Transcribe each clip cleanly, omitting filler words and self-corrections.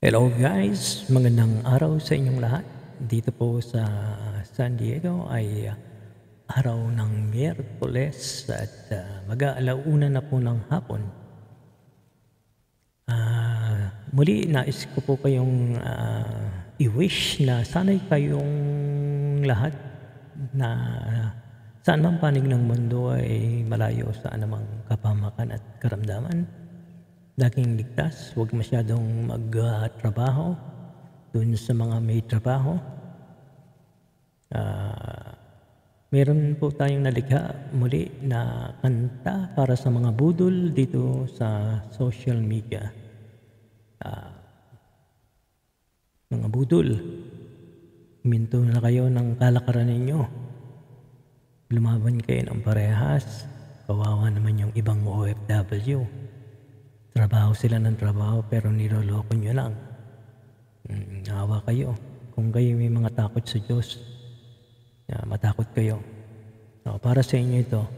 Hello guys, magandang araw sa inyong lahat. Dito po sa San Diego ay araw ng Miyerkules at mag-aalauna na po ng hapon. Muli nais ko po kayong i-wish na sana'y kayong lahat na saan mang panig ng mundo ay malayo sa anumang kapahamakan at karamdaman. Laging ligtas, huwag masyadong magtrabaho dun sa mga may trabaho. Meron po tayong nalikha muli na kanta para sa mga budol dito sa social media. Mga budol, huminto na kayo ng kalakaran ninyo. Lumaban kayo ng parehas. Kawawa naman yung ibang OFW. Trabaho sila ng trabaho pero niloloko nyo lang. Awa kayo. Kung kayo may mga takot sa Diyos, matakot kayo. Para sa inyo ito.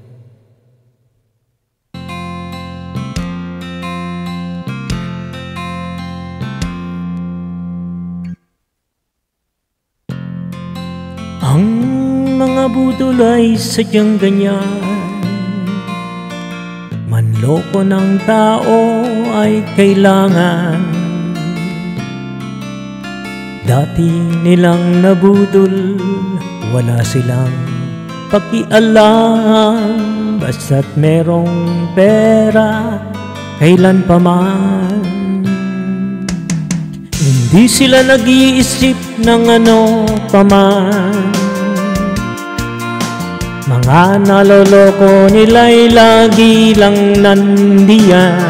Ang mga budol ay sadyang ganyan. Manloko ng tao ay kailangan. Dati nilang nabudol, wala silang pakialam. Basta't merong pera, kailan pa man. Hindi sila nag-iisip ng ano pa man. Mga naloloko nila'y lagi lang nandiyan.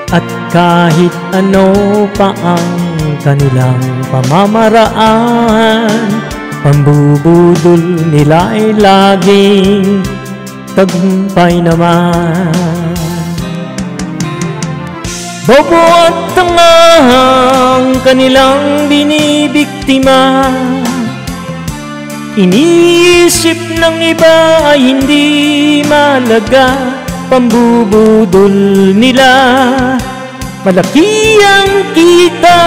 At kahit ano pa ang kanilang pamamaraan, pambubudol nila'y laging tagumpay naman. Bobo at tanga ang kanilang binibiktima. Iniisip ng iba ay hindi malaga. Pambubudol nila, malaki ang kita.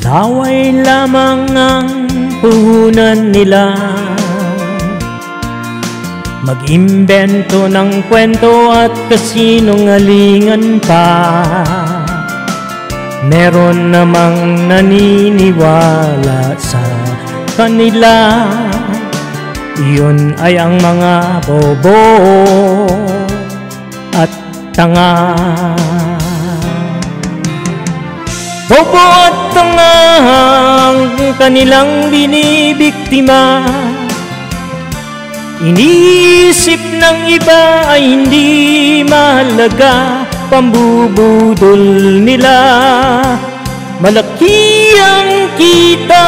Laway lamang ang puhunan nila. Mag-imbento ng kwento at kasinungalingan pa. Meron namang naniniwala sa kanila. Iyon ay ang mga bobo at tanga. Bobo at tanga ang kanilang binibiktima. Iniisip ng iba ay hindi mahalaga. Pambubudol nila, malaki ang kita.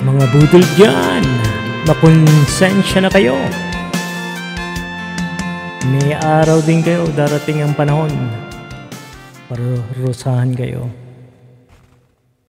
Mga budol dyan, makonsensya na kayo. May araw din kayo, darating ang panahon para rusahan kayo.